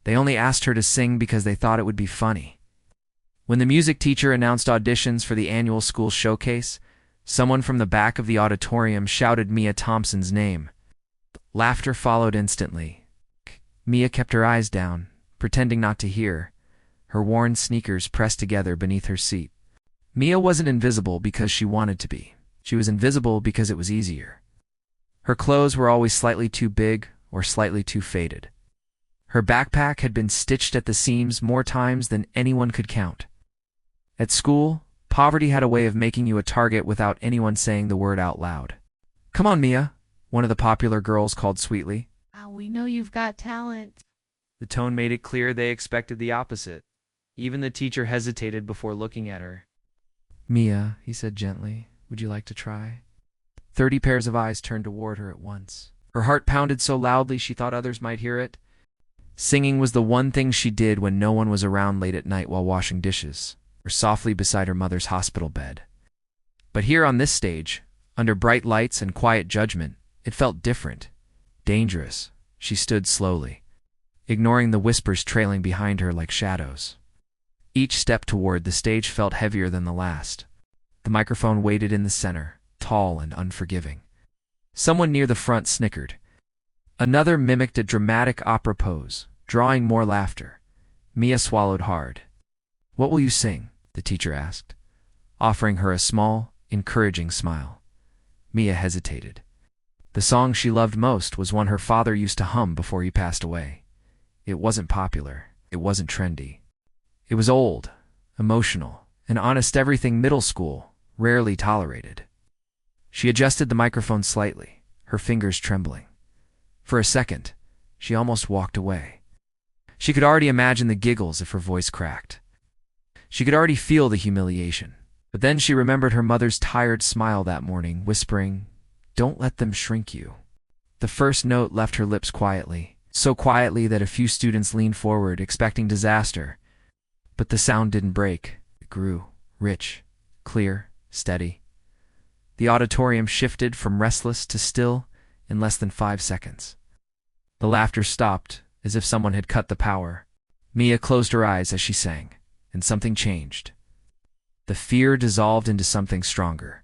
They only asked her to sing because they thought it would be funny. When the music teacher announced auditions for the annual school showcase, someone from the back of the auditorium shouted Mia Thompson's name. Laughter followed instantly. Mia kept her eyes down, pretending not to hear, her worn sneakers pressed together beneath her seat. Mia wasn't invisible because she wanted to be. She was invisible because it was easier. Her clothes were always slightly too big or slightly too faded. Her backpack had been stitched at the seams more times than anyone could count. At school, poverty had a way of making you a target without anyone saying the word out loud. "Come on, Mia," one of the popular girls called sweetly. We know you've got talent." The tone made it clear they expected the opposite. Even the teacher hesitated before looking at her. "Mia," he said gently, "would you like to try?" 30 pairs of eyes turned toward her at once. Her heart pounded so loudly she thought others might hear it. Singing was the one thing she did when no one was around late at night while washing dishes, or softly beside her mother's hospital bed. But here on this stage, under bright lights and quiet judgment, it felt different, dangerous. She stood slowly, ignoring the whispers trailing behind her like shadows. Each step toward the stage felt heavier than the last. The microphone waited in the center, tall and unforgiving. Someone near the front snickered. Another mimicked a dramatic opera pose, drawing more laughter. Mia swallowed hard. "What will you sing?" the teacher asked, offering her a small, encouraging smile. Mia hesitated. The song she loved most was one her father used to hum before he passed away. It wasn't popular. It wasn't trendy. It was old, emotional, and honest, everything middle school rarely tolerated. She adjusted the microphone slightly, her fingers trembling. For a second, she almost walked away. She could already imagine the giggles if her voice cracked. She could already feel the humiliation. But then she remembered her mother's tired smile that morning, whispering, "Don't let them shrink you." The first note left her lips quietly, so quietly that a few students leaned forward, expecting disaster. But the sound didn't break. It grew, rich, clear, steady. The auditorium shifted from restless to still in less than 5 seconds. The laughter stopped, as if someone had cut the power. Mia closed her eyes as she sang, and something changed. The fear dissolved into something stronger.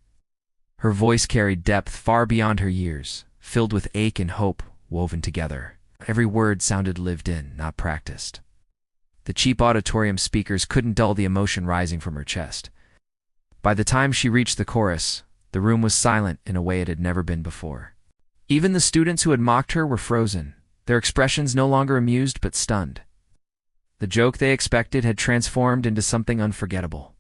Her voice carried depth far beyond her years, filled with ache and hope woven together. Every word sounded lived in, not practiced. The cheap auditorium speakers couldn't dull the emotion rising from her chest. By the time she reached the chorus, the room was silent in a way it had never been before. Even the students who had mocked her were frozen, their expressions no longer amused but stunned. The joke they expected had transformed into something unforgettable.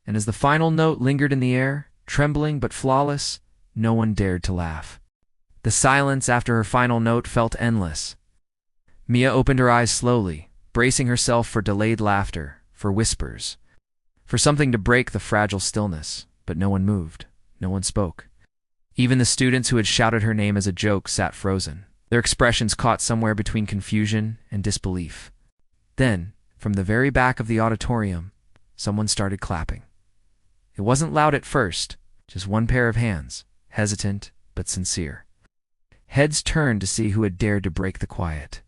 And as the final note lingered in the air, trembling but flawless, no one dared to laugh. The silence after her final note felt endless. Mia opened her eyes slowly, bracing herself for delayed laughter, for whispers, for something to break the fragile stillness, but no one moved, no one spoke. Even the students who had shouted her name as a joke sat frozen, their expressions caught somewhere between confusion and disbelief. Then, from the very back of the auditorium, someone started clapping. It wasn't loud at first, just one pair of hands, hesitant but sincere. Heads turned to see who had dared to break the quiet.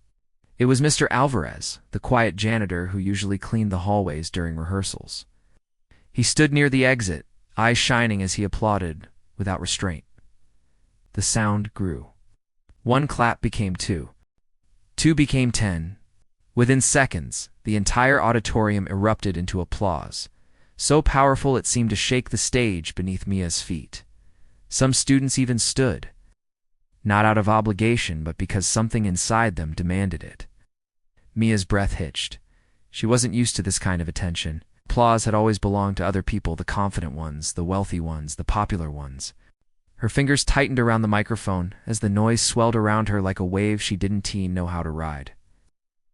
It was Mr. Alvarez, the quiet janitor who usually cleaned the hallways during rehearsals. He stood near the exit, eyes shining as he applauded, without restraint. The sound grew. One clap became 2. 2 became 10. Within seconds, the entire auditorium erupted into applause, so powerful it seemed to shake the stage beneath Mia's feet. Some students even stood, not out of obligation but because something inside them demanded it. Mia's breath hitched. She wasn't used to this kind of attention. Applause had always belonged to other people, the confident ones, the wealthy ones, the popular ones. Her fingers tightened around the microphone as the noise swelled around her like a wave she didn't know how to ride.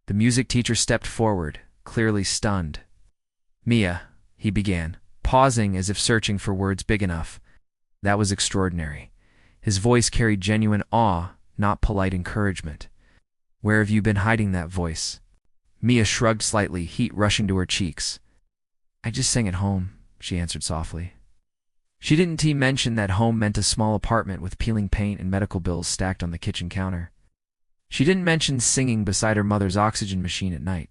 The music teacher stepped forward, clearly stunned. "Mia," he began, pausing as if searching for words big enough. That was extraordinary. His voice carried genuine awe, not polite encouragement. "Where have you been hiding that voice?" Mia shrugged slightly, heat rushing to her cheeks. "I just sang at home," she answered softly. She didn't mention that home meant a small apartment with peeling paint and medical bills stacked on the kitchen counter. She didn't mention singing beside her mother's oxygen machine at night.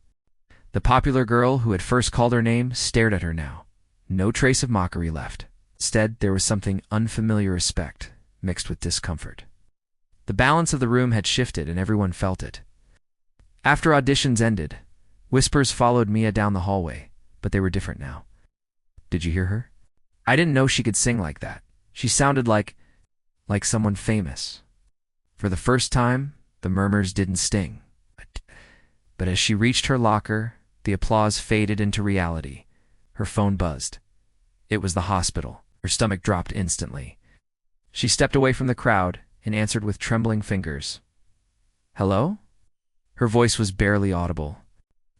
The popular girl who had first called her name stared at her now. No trace of mockery left. Instead, there was something unfamiliar respect, mixed with discomfort. The balance of the room had shifted, and everyone felt it. After auditions ended, whispers followed Mia down the hallway, but they were different now. Did you hear her? I didn't know she could sing like that. She sounded like someone famous. For the first time, the murmurs didn't sting. But as she reached her locker, the applause faded into reality. Her phone buzzed. It was the hospital. Her stomach dropped instantly. She stepped away from the crowd and answered with trembling fingers. Hello? Her voice was barely audible.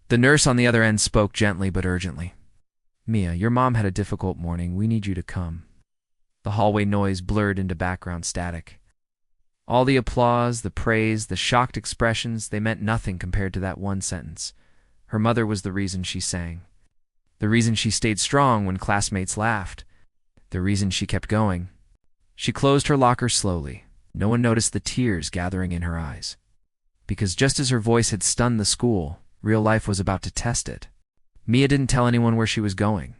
The nurse on the other end spoke gently but urgently. Mia, your mom had a difficult morning. We need you to come. The hallway noise blurred into background static. All the applause, the praise, the shocked expressions, they meant nothing compared to that one sentence. Her mother was the reason she sang. The reason she stayed strong when classmates laughed. The reason she kept going. She closed her locker slowly. No one noticed the tears gathering in her eyes. Because just as her voice had stunned the school, real life was about to test it. Mia didn't tell anyone where she was going.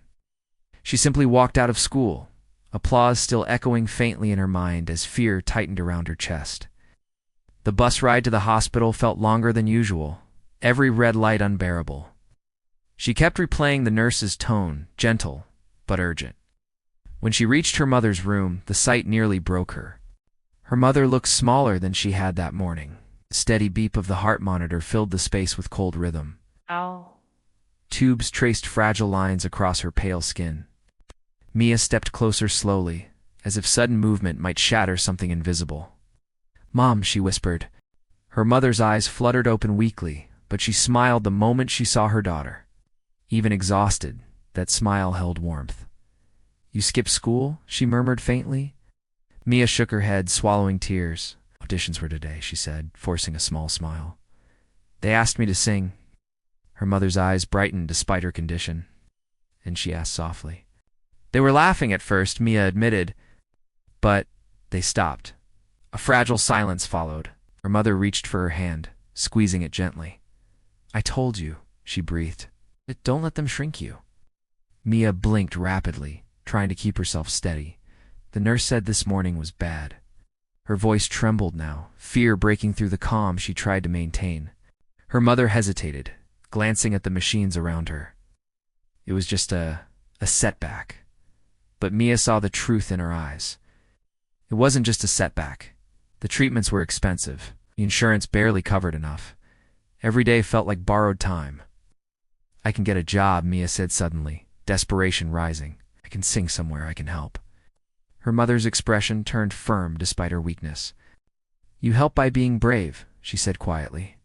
She simply walked out of school, applause still echoing faintly in her mind as fear tightened around her chest. The bus ride to the hospital felt longer than usual, every red light unbearable. She kept replaying the nurse's tone, gentle but urgent. When she reached her mother's room, the sight nearly broke her. Her mother looked smaller than she had that morning. The steady beep of the heart monitor filled the space with cold rhythm. Ow. Tubes traced fragile lines across her pale skin. Mia stepped closer slowly, as if sudden movement might shatter something invisible. Mom, she whispered. Her mother's eyes fluttered open weakly, but she smiled the moment she saw her daughter. Even exhausted, that smile held warmth. You skipped school? She murmured faintly. Mia shook her head, swallowing tears. Auditions were today, she said, forcing a small smile. They asked me to sing. Her mother's eyes brightened despite her condition, and she asked softly. They were laughing at first, Mia admitted, but they stopped. A fragile silence followed. Her mother reached for her hand, squeezing it gently. I told you, she breathed. Don't let them shrink you. Mia blinked rapidly, trying to keep herself steady. The nurse said this morning was bad. Her voice trembled now, fear breaking through the calm she tried to maintain. Her mother hesitated, glancing at the machines around her. It was just a setback. But Mia saw the truth in her eyes. It wasn't just a setback. The treatments were expensive. The insurance barely covered enough. Every day felt like borrowed time. I can get a job, Mia said suddenly, desperation rising. I can sing somewhere, I can help. Her mother's expression turned firm despite her weakness. You help by being brave, she said quietly.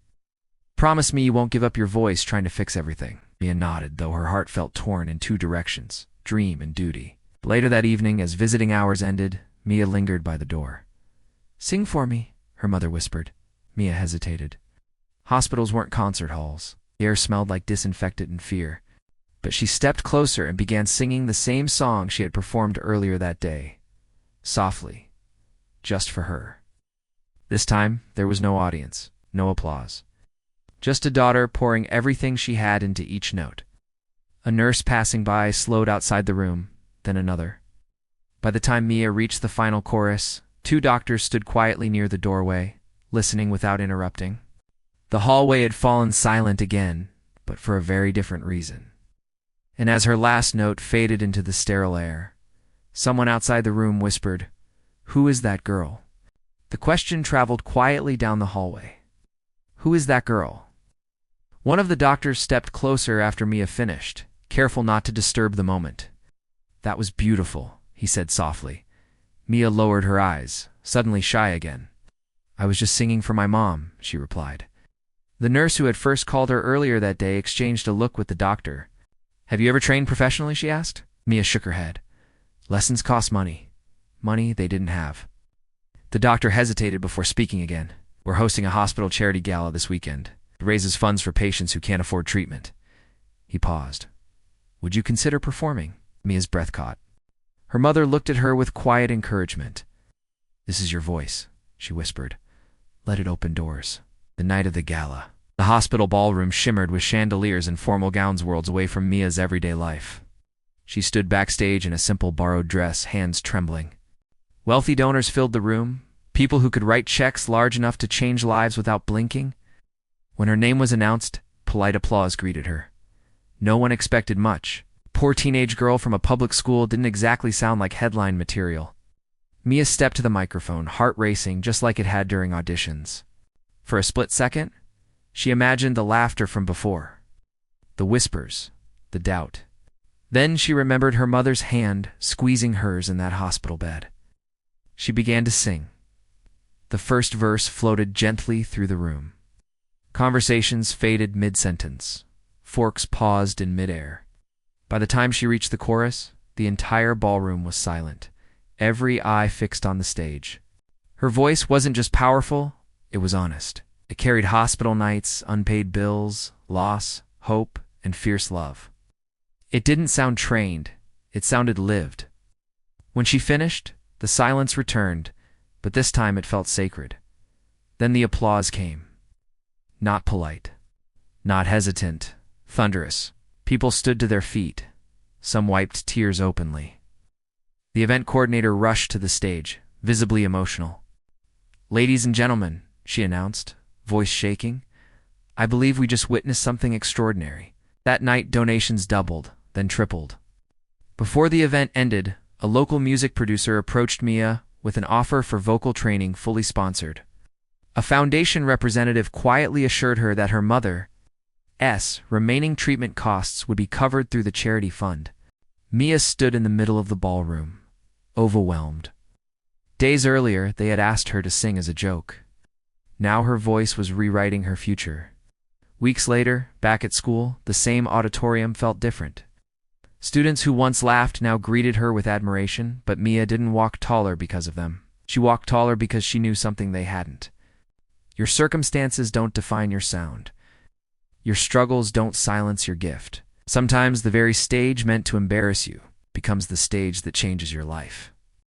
Promise me you won't give up your voice trying to fix everything. Mia nodded, though her heart felt torn in two directions, dream and duty. Later that evening, as visiting hours ended, Mia lingered by the door. Sing for me, her mother whispered. Mia hesitated. Hospitals weren't concert halls. The air smelled like disinfectant and fear. But she stepped closer and began singing the same song she had performed earlier that day. Softly. Just for her. This time, there was no audience, no applause. Just a daughter pouring everything she had into each note. A nurse passing by slowed outside the room, then another. By the time Mia reached the final chorus, 2 doctors stood quietly near the doorway, listening without interrupting. The hallway had fallen silent again, but for a very different reason. And as her last note faded into the sterile air, someone outside the room whispered, Who is that girl? The question traveled quietly down the hallway. Who is that girl? One of the doctors stepped closer after Mia finished, careful not to disturb the moment. That was beautiful, he said softly. Mia lowered her eyes, suddenly shy again. I was just singing for my mom, she replied. The nurse who had first called her earlier that day exchanged a look with the doctor. Have you ever trained professionally, she asked. Mia shook her head. Lessons cost money. Money they didn't have. The doctor hesitated before speaking again. We're hosting a hospital charity gala this weekend. It raises funds for patients who can't afford treatment. He paused. Would you consider performing? Mia's breath caught. Her mother looked at her with quiet encouragement. This is your voice, she whispered. Let it open doors. The night of the gala. The hospital ballroom shimmered with chandeliers and formal gowns worlds away from Mia's everyday life. She stood backstage in a simple borrowed dress, hands trembling. Wealthy donors filled the room, people who could write checks large enough to change lives without blinking. When her name was announced, polite applause greeted her. No one expected much. Poor teenage girl from a public school didn't exactly sound like headline material. Mia stepped to the microphone, heart racing just like it had during auditions. For a split second, she imagined the laughter from before, the whispers, the doubt. Then she remembered her mother's hand squeezing hers in that hospital bed. She began to sing. The first verse floated gently through the room. Conversations faded mid-sentence. Forks paused in midair. By the time she reached the chorus, the entire ballroom was silent, every eye fixed on the stage. Her voice wasn't just powerful, it was honest. It carried hospital nights, unpaid bills, loss, hope, and fierce love. It didn't sound trained, it sounded lived. When she finished, the silence returned, but this time it felt sacred. Then the applause came. Not polite, not hesitant, thunderous. People stood to their feet. Some wiped tears openly. The event coordinator rushed to the stage, visibly emotional. "Ladies and gentlemen," she announced, voice shaking, "I believe we just witnessed something extraordinary." That night, donations doubled, then tripled. Before the event ended, a local music producer approached Mia with an offer for vocal training fully sponsored. A foundation representative quietly assured her that her mother's remaining treatment costs would be covered through the charity fund. Mia stood in the middle of the ballroom, overwhelmed. Days earlier, they had asked her to sing as a joke. Now her voice was rewriting her future. Weeks later, back at school, the same auditorium felt different. Students who once laughed now greeted her with admiration, but Mia didn't walk taller because of them. She walked taller because she knew something they hadn't. Your circumstances don't define your sound. Your struggles don't silence your gift. Sometimes the very stage meant to embarrass you becomes the stage that changes your life.